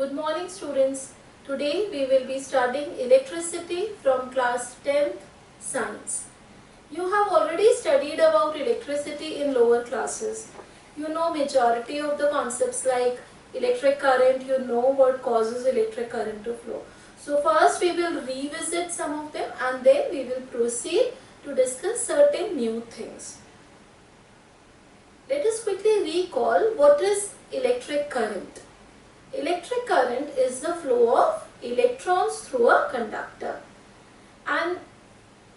Good morning students. Today we will be studying electricity from class 10th science. You have already studied about electricity in lower classes. You know majority of the concepts like electric current, you know what causes electric current to flow. So first we will revisit some of them and then we will proceed to discuss certain new things. Let us quickly recall what is electric current. Electric current is the flow of electrons through a conductor. And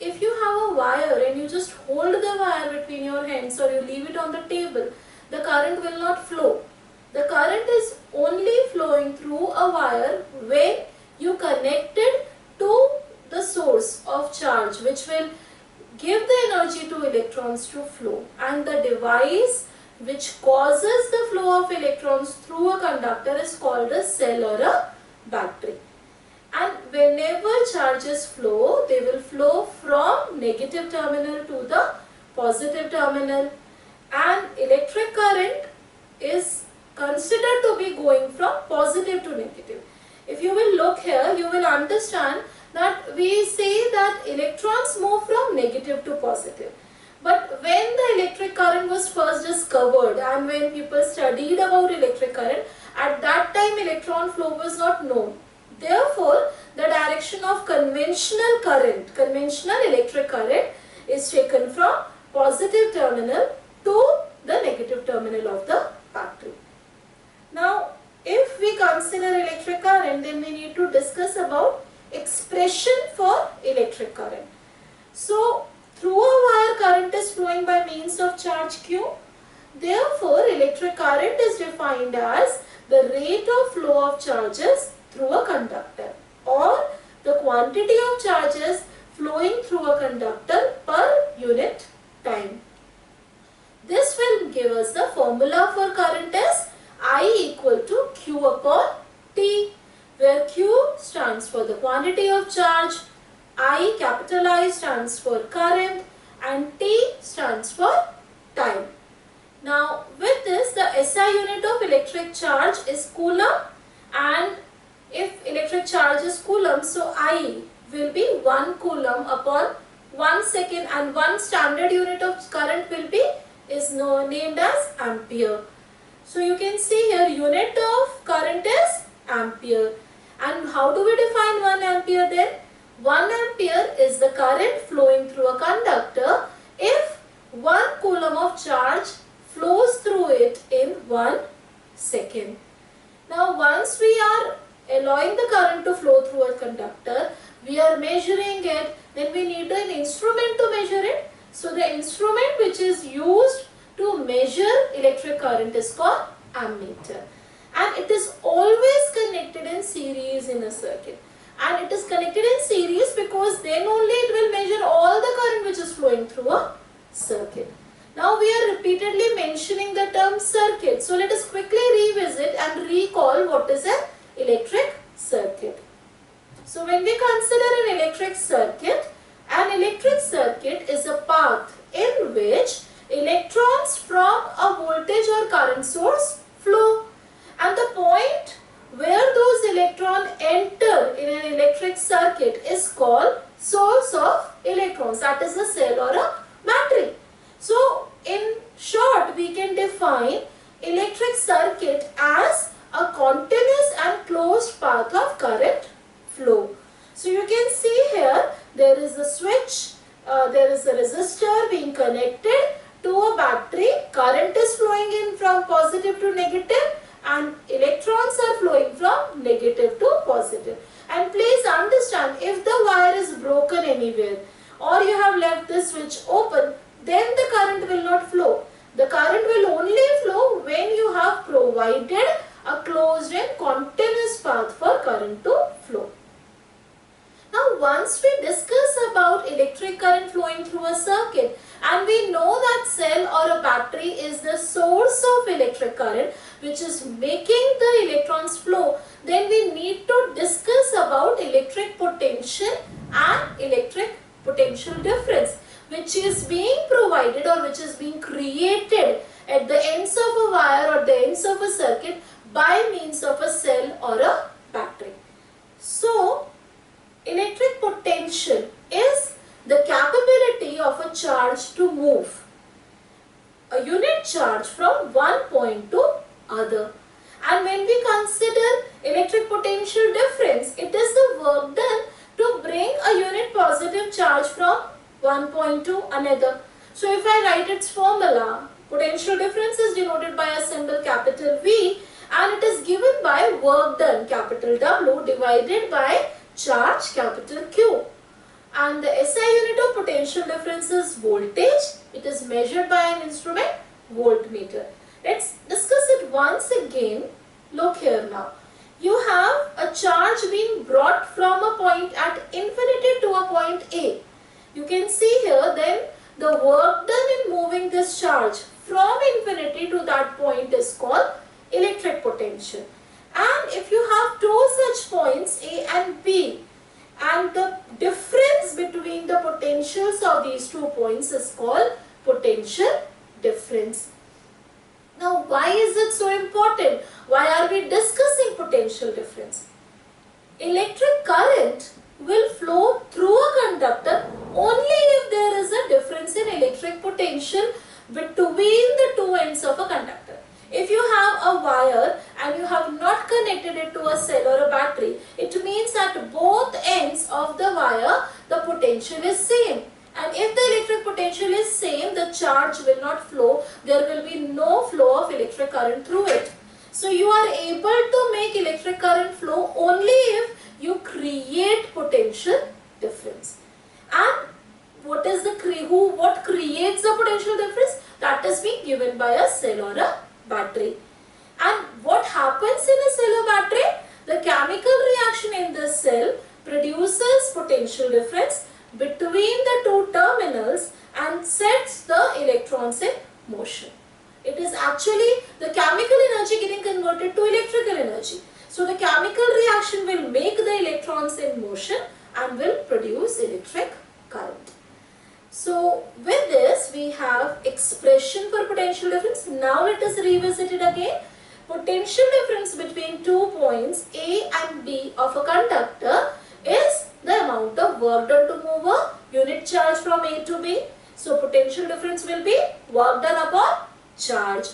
if you have a wire and you just hold the wire between your hands or you leave it on the table, the current will not flow. The current is only flowing through a wire when you connect it to the source of charge, which will give the energy to electrons to flow. And the device which causes the flow of electrons through a conductor is called a cell or a battery. And whenever charges flow, they will flow from negative terminal to the positive terminal, and electric current is considered to be going from positive to negative. If you will look here, you will understand that we say that electrons move from negative to positive. But when the electric current was first discovered and when people studied about electric current, at that time electron flow was not known. Therefore, the direction of conventional current, conventional electric current is taken from positive terminal to the negative terminal of the battery. Now, if we consider electric current, then we need to discuss about expression for electric current. So, through a wire, current is flowing by means of charge Q. Therefore, electric current is defined as the rate of flow of charges through a conductor, or the quantity of charges flowing through a conductor per unit time. This will give us the formula for current as I equal to Q upon T, where Q stands for the quantity of charge, I capital I stands for current, and T stands for time. Now with this, the SI unit of electric charge is coulomb, and if electric charge is coulomb, so I will be 1 coulomb upon 1 second, and one standard unit of current will be named as ampere. So you can see here unit of current is ampere. And how do we define 1 ampere then? 1 ampere is the current flowing through a conductor if 1 coulomb of charge flows through it in 1 second. Now once we are allowing the current to flow through a conductor, we are measuring it, then we need an instrument to measure it. So the instrument which is used to measure electric current is called ammeter. And it is always connected in series in a circuit. And it is connected in series because then only it will measure all the current which is flowing through a circuit. Now we are repeatedly mentioning the term circuit. So let us quickly revisit and recall what is an electric circuit. So when we consider an electric circuit is a path in which electrons from a voltage or current source flow, and the point where those electrons enter in an electric circuit is called source of electrons, that is a cell or a battery. So in short, we can define electric circuit as a continuous and closed path of current flow. So you can see here there is a switch, there is a resistor being connected to a battery, current is flowing in from positive to negative, and electrons are flowing from negative to positive. And please understand, if the wire is broken anywhere or you have left the switch open, then the current will not flow. The current will only flow when you have provided a closed and continuous path for current to flow. Now once we discuss about electric current flowing through a circuit, and we know that cell or a battery is the source of electric current which is making the electrons flow, then we need to discuss about electric potential and electric potential difference, which is being provided or which is being created at the ends of a wire or the ends of a circuit by means of a cell or a battery. So, electric potential is the capability of a charge to move a unit charge from one point to other. And when we consider electric potential difference, it is the work done to bring a unit positive charge from one point to another. So if I write its formula, potential difference is denoted by a symbol capital V, and it is given by work done capital W divided by charge capital Q. And the SI unit of potential difference is voltage. It is measured by an instrument, voltmeter. Let's discuss it once again. Look here now. You have a charge being brought from a point at infinity to a point A. You can see here then the work done in moving this charge from infinity to that point is called electric potential. And if you have two such points A and B, and the difference between the potentials of these 2 points is called potential difference. Now, why is it so important? Why are we discussing potential difference? Electric current will flow through a conductor only if there is a difference in electric potential between the two ends of a conductor. If you have a wire and you have not connected it to a cell or a battery, it means at both ends of the wire the potential is same. And if the electric potential is same, the charge will not flow. There will be no flow of electric current through it. So you are able to make electric current flow only if you create potential difference. And what creates the potential difference? That is being given by a cell or a battery. And what happens in a cell or battery? The chemical reaction in the cell produces potential difference between the two terminals and sets the electrons in motion. It is actually the chemical energy getting converted to electrical energy. So the chemical reaction will make the electrons in motion and will produce electric current. So with this we have expression for potential difference. Now let us revisit it again. Potential difference between 2 points A and B of a conductor is the amount of work done to move a unit charge from A to B. So potential difference will be work done upon charge.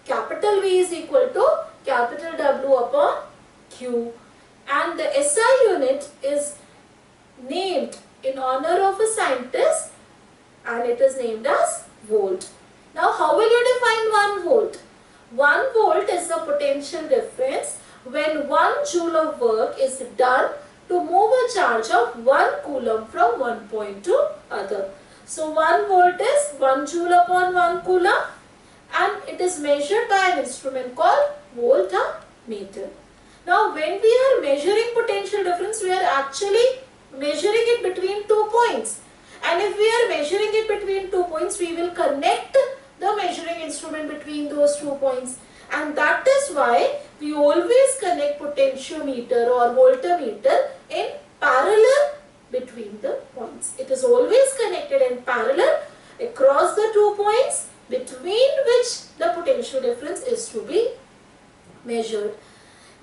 Capital V is equal to capital W upon Q. And the SI unit is named in honor of a scientist, and it is named as volt. Now how will you define 1 volt? 1 volt is the potential difference when 1 joule of work is done to move a charge of 1 coulomb from one point to other. So 1 volt is 1 joule upon 1 coulomb, and it is measured by an instrument called voltmeter. Now when we are measuring potential difference, we are actually measuring it between 2 points. And if we are measuring it between 2 points, we will connect the measuring instrument between those 2 points. And that is why we always connect potentiometer or voltmeter in parallel between the points. It is always connected in parallel across the 2 points between which the potential difference is to be measured.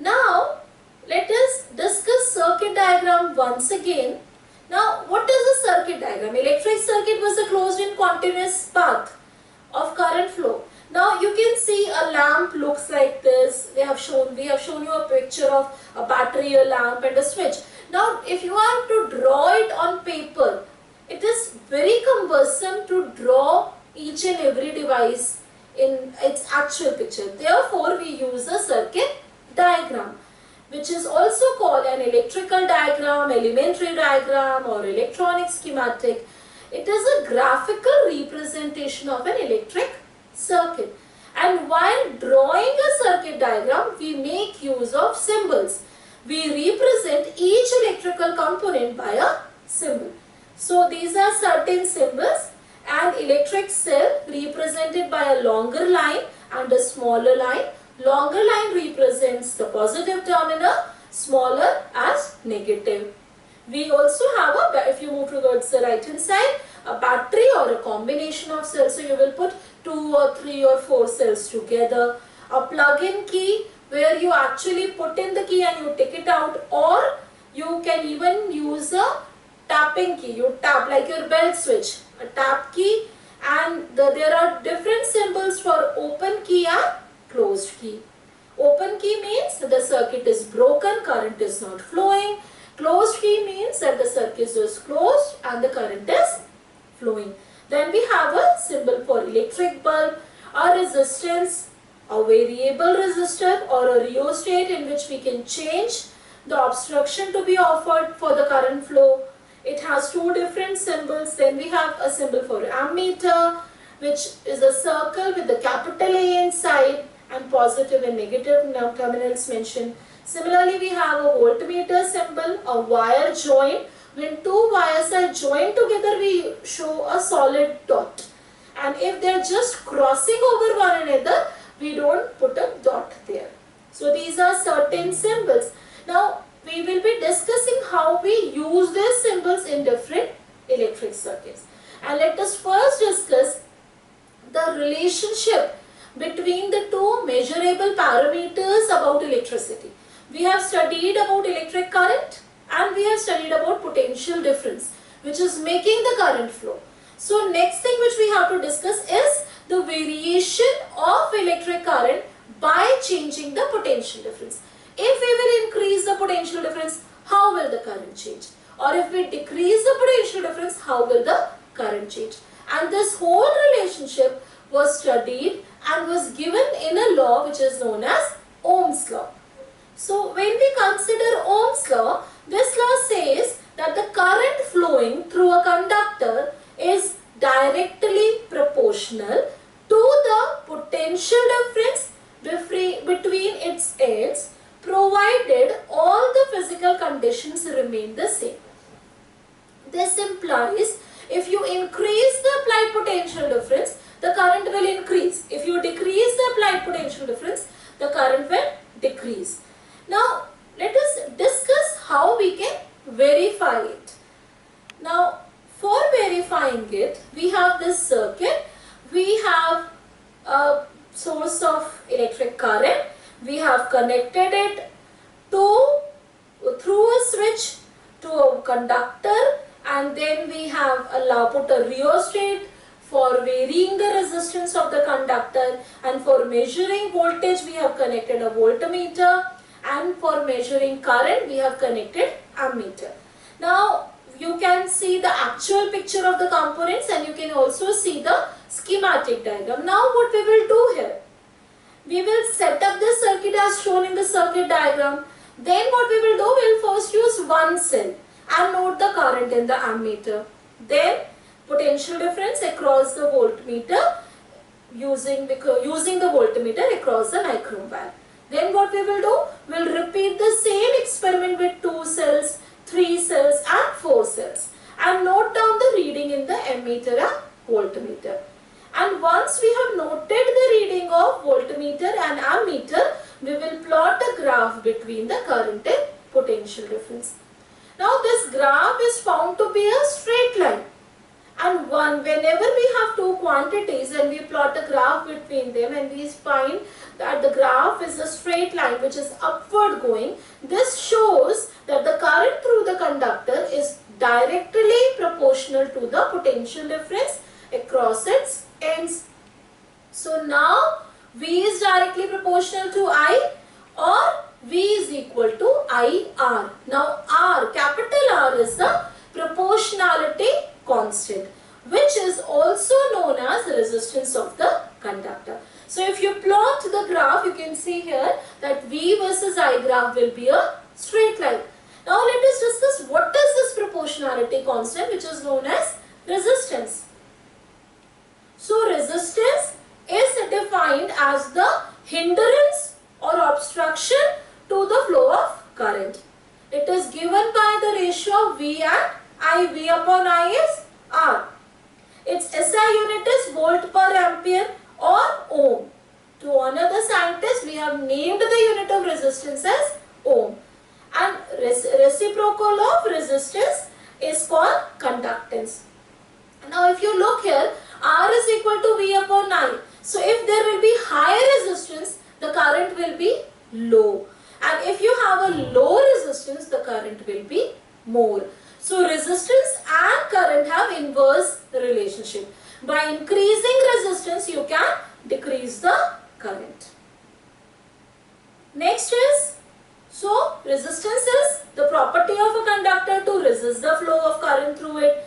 Now let us discuss circuit diagram once again. Now what is a circuit diagram? Electric circuit was a closed and continuous path of current flow. Now you can see a lamp looks like this. We have shown you a picture of a battery, a lamp and a switch. Now if you are to draw it on paper, it is very cumbersome to draw each and every device in its actual picture. Therefore we use a circuit diagram, which is also called an electrical diagram, elementary diagram or electronic schematic. It is a graphical representation of an electric circuit. And while drawing a circuit diagram, we make use of symbols. We represent each electrical component by a symbol. So these are certain symbols. An electric cell represented by a longer line and a smaller line. Longer line represents the positive terminal, smaller as negative. We also have if you move towards the right hand side, a battery or a combination of cells. So you will put 2 or 3 or 4 cells together. A plug-in key where you actually put in the key and you take it out, or you can even use a tapping key. You tap like your belt switch, a tap key, and there are different symbols for open key and closed key. Open key means the circuit is broken, current is not flowing. Closed key means that the circuit is closed and the current is flowing. Then we have a symbol for electric bulb, a resistance, a variable resistor or a rheostat in which we can change the obstruction to be offered for the current flow. It has two different symbols. Then we have a symbol for ammeter, which is a circle with the capital A inside and positive and negative terminals mentioned. Similarly, we have a voltmeter symbol, a wire joint. When two wires are joined together, we show a solid dot. And if they are just crossing over one another, we don't put a dot there. So these are certain symbols. Now, we will be discussing how we use these symbols in different electric circuits. And let us first discuss the relationship between the two measurable parameters about electricity. We have studied about electric current and we have studied about potential difference, which is making the current flow. So next thing which we have to discuss is the variation of electric current by changing the potential difference. If we will increase the potential difference, how will the current change? Or if we decrease the potential difference, how will the current change? And this whole relationship was studied and was given in a law which is known as Ohm's law. So when we consider Ohm's law, this law says that the current flowing through a conductor is directly proportional to the potential difference between its ends, provided all the physical conditions remain the same. This implies if you increase the applied potential difference, the current will increase. If you decrease the applied potential difference, the current will decrease. Now, let us discuss how we can verify it. Now, for verifying it, we have this circuit. We have a source of electric current. We have connected it through a switch to a conductor, and then we have put a rheostat for varying the resistance of the conductor, and for measuring voltage we have connected a voltmeter, and for measuring current we have connected ammeter. Now you can see the actual picture of the components and you can also see the schematic diagram. Now what we will do here? We will set up the circuit as shown in the circuit diagram. Then what we will do, we will first use one cell and note the current in the ammeter. Then potential difference across the voltmeter using the voltmeter across the nichrome wire. Then what we will do, we will repeat the same experiment with 2 cells, 3 cells and 4 cells and note down the reading in the ammeter and voltmeter. And once we have noted the reading of voltmeter and ammeter, we will plot a graph between the current and potential difference. Now this graph is found to be a straight line, and whenever we have two quantities and we plot a graph between them and we find that the graph is a straight line which is upward going, this shows that the current through the conductor is directly proportional to the potential difference across its ends. So now V is directly proportional to I, or V is equal to IR. Now R, capital R, is the proportionality constant, which is also known as the resistance of the conductor. So if you plot the graph, you can see here that V versus I graph will be a straight line. Now let us discuss what is this proportionality constant, which is known as resistance. So resistance is defined as the hindrance or obstruction to the flow of current. It is given by the ratio of V and I. V upon I is R. Its SI unit is volt per ampere or ohm. To honor the scientist, we have named the unit of resistance as ohm. And reciprocal of resistance is called conductance. Now if you look here, R is equal to V upon I. So if there will be higher resistance, the current will be low. And if you have a low resistance, the current will be more. So resistance and current have inverse relationship. By increasing resistance, you can decrease the current. Next is, so resistance is the property of a conductor to resist the flow of current through it.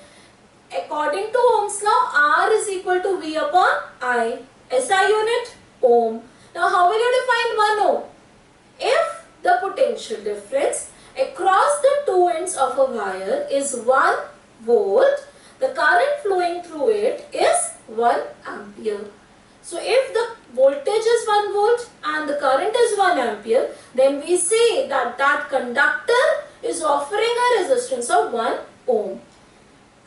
According to Ohm's law, R is equal to V upon I. SI unit, ohm. Now how will you define 1 ohm? If the potential difference across the two ends of a wire is 1 volt, the current flowing through it is 1 ampere. So if the voltage is 1 volt and the current is 1 ampere, then we say that that conductor is offering a resistance of 1 ohm.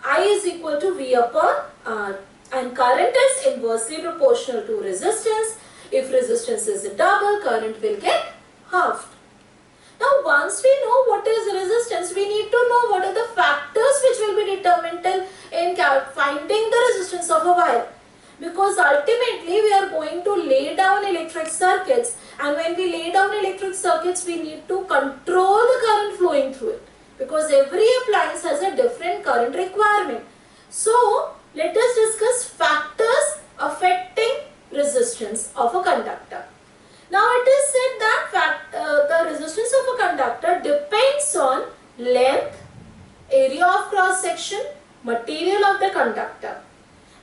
I is equal to V upon R, and current is inversely proportional to resistance. If resistance is double, current will get halved. Now once we know what is resistance, we need to know what are the factors which will be determinant in finding the resistance of a wire. Because ultimately we are going to lay down electric circuits, and when we lay down electric circuits, we need to control the current flowing through it, because every appliance has a different current requirement. So let us discuss factors affecting resistance of a conductor. Now it is said that the resistance of a conductor depends on length, area of cross section, material of the conductor,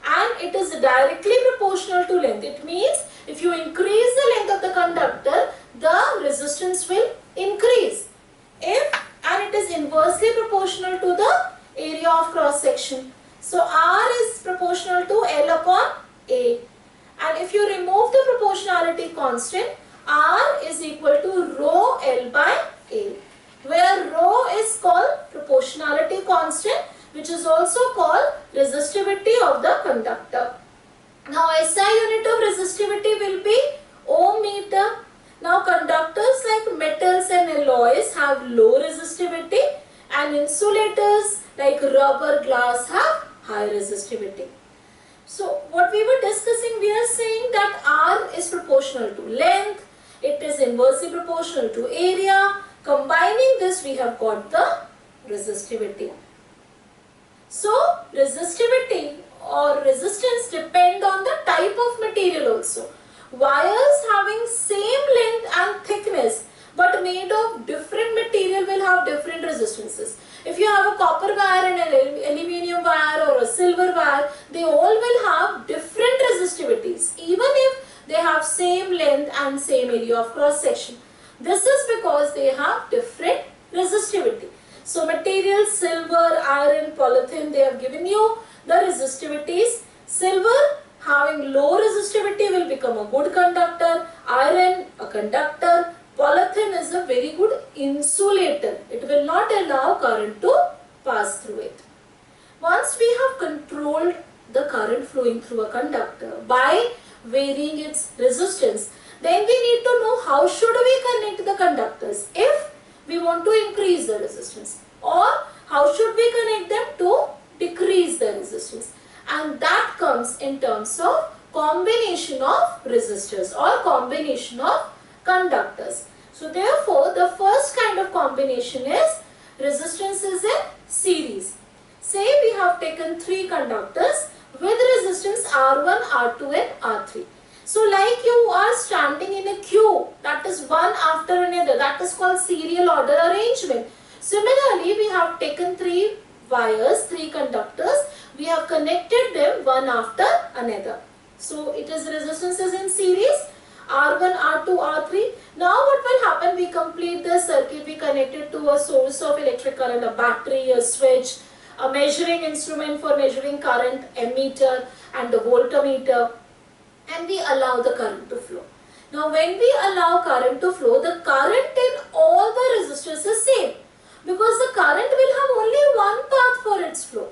and it is directly proportional to length. It means if you increase the length of the conductor, the resistance will increase. And it is inversely proportional to the area of cross section. So R is proportional to L upon A. And if you remove the proportionality constant, R is equal to rho L by A, where rho is called proportionality constant, which is also called resistivity of the conductor. Now SI unit of resistivity will be ohm meter. Now conductors like metals and alloys have low resistivity, and insulators like rubber, glass have high resistivity. So what we were discussing, we are saying that R is proportional to length, it is inversely proportional to area. Combining this, we have got the resistivity. So resistivity or resistance depend on the type of material also. Wires having same length and thickness but made of different material will have different resistances. If you have a copper wire and an aluminium wire or a silver wire, they all will have different resistivities, even if they have same length and same area of cross section. This is because they have different resistivity. So materials, silver, iron, polythene, they have given you the resistivities. Silver having low resistivity will become a good conductor, iron a conductor, polythene is a very good insulator. It will not allow current to pass through it. Once we have controlled the current flowing through a conductor by varying its resistance, then we need to know how should we connect the conductors if we want to increase the resistance, or how should we connect them to decrease the resistance. And that comes in terms of combination of resistors or combination of conductors. So therefore, the first kind of combination is resistances in series. Say we have taken 3 conductors with resistance R1, R2 and R3. So like you are standing in a queue, that is one after another, that is called serial order arrangement. Similarly, we have taken 3 wires, 3 conductors, we have connected them one after another. So it is resistances in series, R1, R2, R3. Now what will happen, we complete the circuit, we connect it to a source of electric current, a battery, a switch, a measuring instrument for measuring current, ammeter and the voltmeter, and we allow the current to flow. Now when we allow current to flow, the current in all the resistors is same, because the current will have only one path for its flow.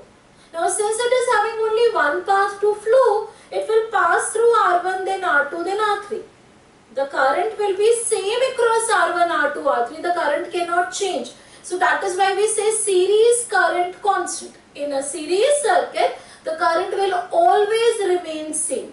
Now since it is having only one path to flow, it will pass through R1, then R2, then R3. The current will be same across R1, R2, R3. The current cannot change. So that is why we say series current constant. In a series circuit, the current will always remain same.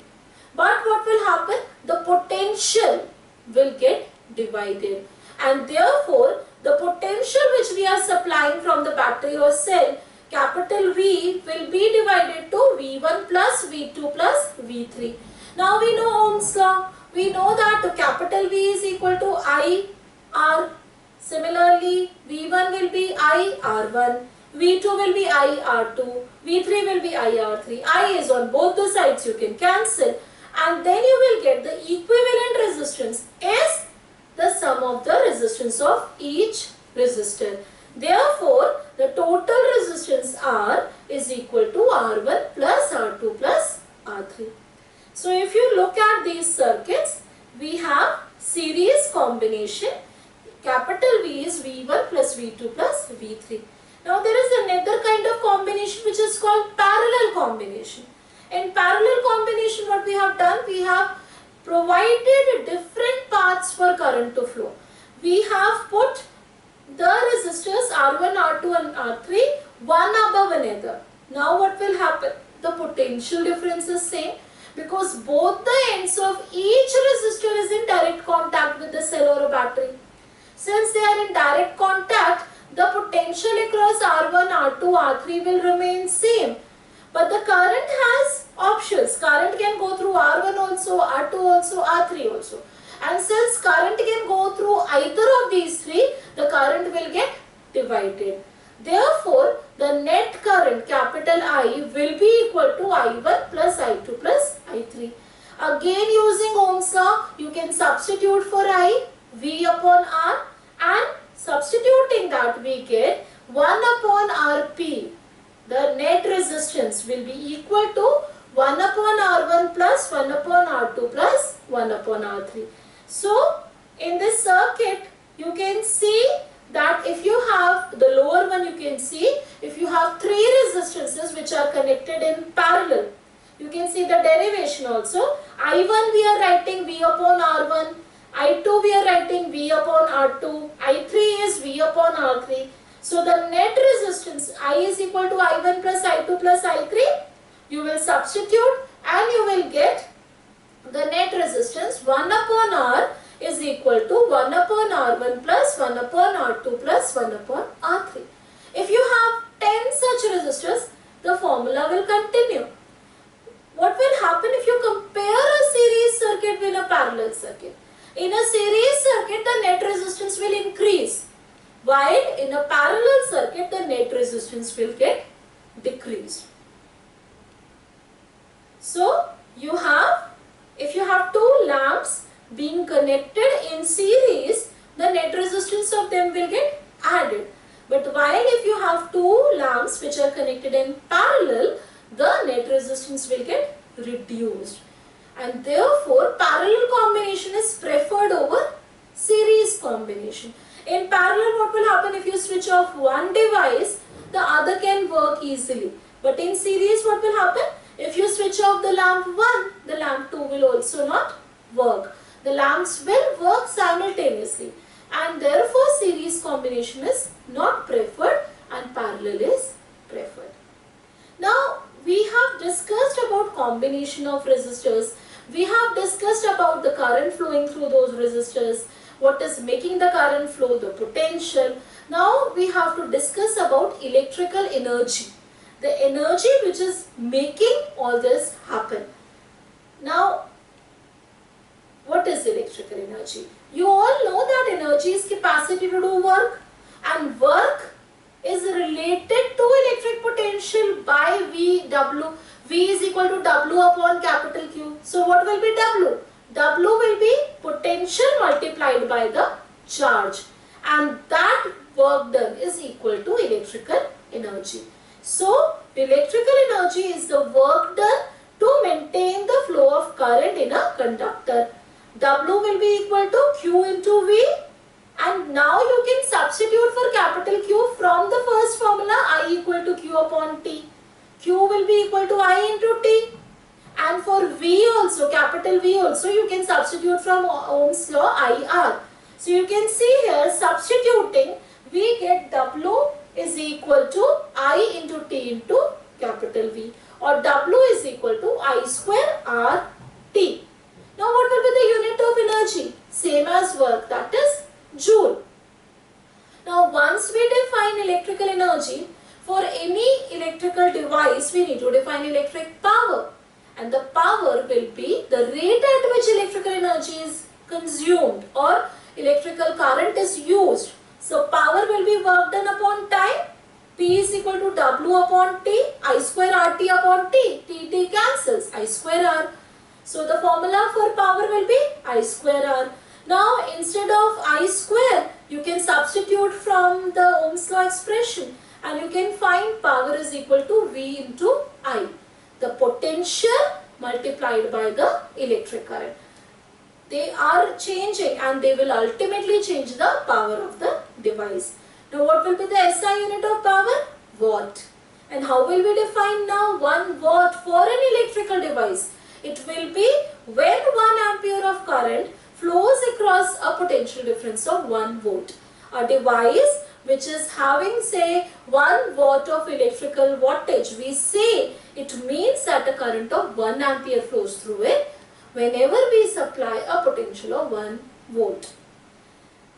But what will happen? The potential will get divided, and therefore the potential which we are supplying from the battery or cell, capital V, will be divided to V1 plus V2 plus V3. Now we know Ohm's law. We know that the capital V is equal to I R. Similarly, V1 will be I R1, V2 will be I R2, V3 will be I R3. I is on both the sides, you can cancel, and then you will get the equivalent resistance is the sum of the resistance of each resistor. Therefore, the total resistance R is equal to R1 plus R2 plus R3. So, if you look at these circuits, we have series combination. Capital V is V1 plus V2 plus V3. Now, there is another kind of combination which is called parallel combination. In parallel combination, what we have done, we have provided different paths for current to flow. We have put the resistors R1, R2 and R3 one above another. Now what will happen? The potential difference is same because both the ends of each resistor is in direct contact with the cell or a battery. Since they are in direct contact, the potential across R1, R2, R3 will remain same. But the current has options. Current can go through R1 also, R2 also, R3 also. And since current can go through either of these three, the current will get divided. Therefore, the net current, capital I, will be equal to I1 plus I2 plus I3. Again, using Ohm's law, you can substitute for I, V upon R, and substituting that we get 1 upon Rp. The net resistance will be equal to 1 upon R1 plus 1 upon R2 plus 1 upon R3. So, in this circuit, you can see that if you have the lower one, you can see if you have three resistances which are connected in parallel, you can see the derivation also. I1 we are writing V upon R1, I2 we are writing V upon R2, I3 is V upon R3. So, the net resistance I is equal to I1 plus I2 plus I3. You will substitute and you will get the net resistance 1 upon R is equal to 1 upon R1 plus 1 upon R2 plus 1 upon R3. If you have 10 such resistors, the formula will continue. What will happen if you compare a series circuit with a parallel circuit? In a series circuit, the net resistance will increase, while in a parallel circuit, the net resistance will get decreased. So, if you have two lamps being connected in series, the net resistance of them will get added. But while if you have two lamps which are connected in parallel, the net resistance will get reduced. And therefore, parallel combination is preferred over series combination. In parallel, what will happen if you switch off one device, the other can work easily. But in series, what will happen? If you switch off the lamp 1, the lamp 2 will also not work. The lamps will work simultaneously, and therefore series combination is not preferred and parallel is preferred. Now, we have discussed about combination of resistors. We have discussed about the current flowing through those resistors, what is making the current flow, the potential. Now, we have to discuss about electrical energy, the energy which is making all this happen. Now, what is electrical energy? You all know that energy is capacity to do work, and work is related to electric potential by V, W. V is equal to W upon capital Q. So, what will be W? W will be potential multiplied by the charge, and that work done is equal to electrical energy. So, electrical energy is the work done to maintain the flow of current in a conductor. W will be equal to Q into V, and now you can substitute for capital Q from the first formula I equal to Q upon T. Q will be equal to I into T, and for V also, capital V also, you can substitute from Ohm's law IR. So you can see here, substituting, we get W is equal to I into T into capital V, or W is equal to I square R T. Now what will be the unit of energy? same as work, that is joule. Now once we define electrical energy, for any electrical device we need to define electric power, and the power will be the rate at which electrical energy is consumed or electrical current is used. So power will be work done upon time. P is equal to W upon T, I square RT upon T. T cancels, I square R. So the formula for power will be I square R. Now instead of I square, you can substitute from the Ohm's law expression and you can find power is equal to V into I. The potential multiplied by the electric current. They are changing and they will ultimately change the power of the device. Now what will be the SI unit of power? Watt. And how will we define now 1 watt for an electrical device? It will be when 1 ampere of current flows across a potential difference of 1 volt. A device which is having say 1 watt of electrical wattage, we say it means that a current of 1 ampere flows through it whenever we supply a potential of 1 volt.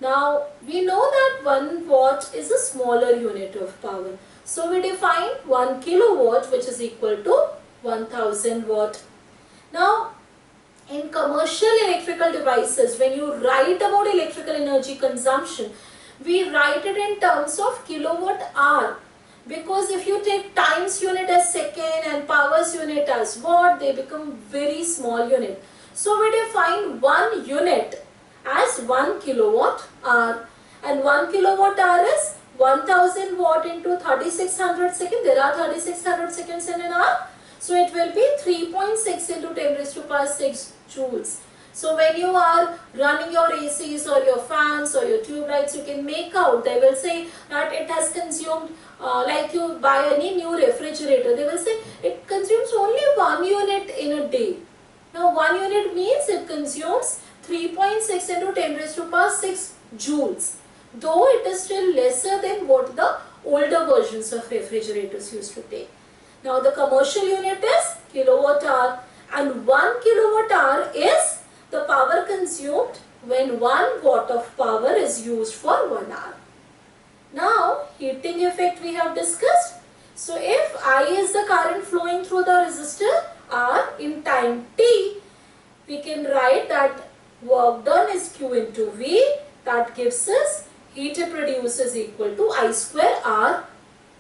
Now we know that 1 watt is a smaller unit of power. So we define 1 kilowatt which is equal to 1000 watt. Now in commercial electrical devices, when you write about electrical energy consumption, we write it in terms of kilowatt hour, because if you take times unit as second and powers unit as watt, they become very small unit. So we define 1 unit as 1 kilowatt hour, and 1 kilowatt hour is 1000 watt into 3600 seconds. There are 3600 seconds in an hour. So it will be 3.6 into 10 raised to power 6 joules. So when you are running your ACs or your fans or your tube lights, you can make out, they will say that it has consumed, like you buy any new refrigerator, they will say it consumes only 1 unit in a day. Now 1 unit means it consumes 3.6 into 10 raised to power 6 joules. Though it is still lesser than what the older versions of refrigerators used to take. Now the commercial unit is kilowatt hour, and 1 kilowatt hour is the power consumed when 1 watt of power is used for 1 hour. Now heating effect we have discussed. So if I is the current flowing through the resistor R in time t, we can write that work done is Q into V, that gives us heat produced is equal to I square R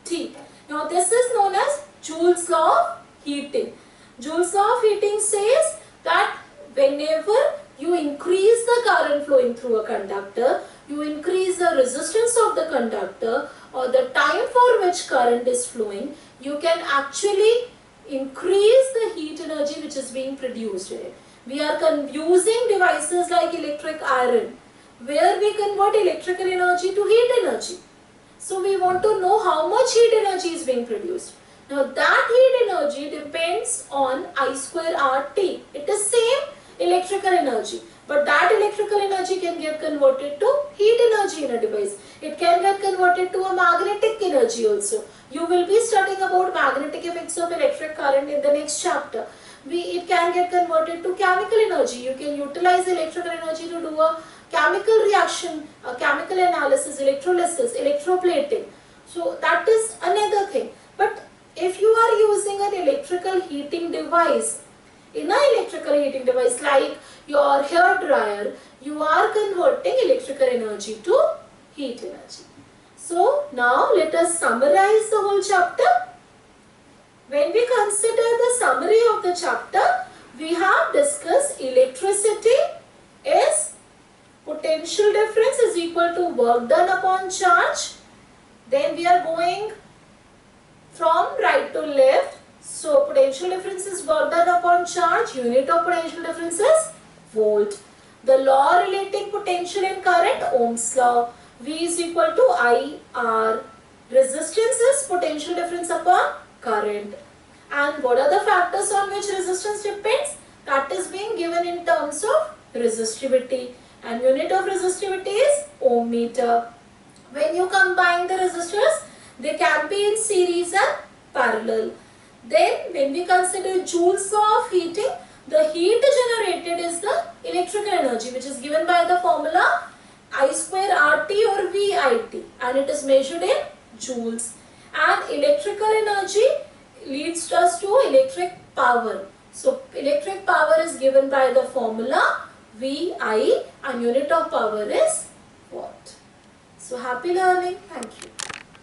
T. Now this is known as Joule's law of heating. Joule's law of heating says that whenever you increase the current flowing through a conductor, you increase the resistance of the conductor or the time for which current is flowing, you can actually increase the heat energy which is being produced in it. We are using devices like electric iron, where we convert electrical energy to heat energy. So we want to know how much heat energy is being produced. Now that heat energy depends on I square RT. It is same electrical energy, but that electrical energy can get converted to heat energy in a device. It can get converted to a magnetic energy also. You will be studying about magnetic effects of electric current in the next chapter. It can get converted to chemical energy. You can utilize electrical energy to do a chemical reaction, a chemical analysis, electrolysis, electroplating. So that is another thing. But if you are using an electrical heating device, in an electrical heating device like your hair dryer, you are converting electrical energy to heat energy. So now let us summarize the whole chapter. When we consider the summary of the chapter, we have discussed electricity is potential difference is equal to work done upon charge. Then we are going from right to left. So potential difference is work done upon charge. Unit of potential difference is volt. The law relating potential and current, Ohm's law. V is equal to IR. Resistance is potential difference upon current. And what are the factors on which resistance depends? That is being given in terms of resistivity. And unit of resistivity is ohm meter. When you combine the resistors, they can be in series and parallel. Then when we consider Joule's law of heating, the heat generated is the electrical energy, which is given by the formula I square RT or VIT, and it is measured in joules. And electrical energy leads us to electric power. So electric power is given by the formula VI, and unit of power is watt. So happy learning. Thank you.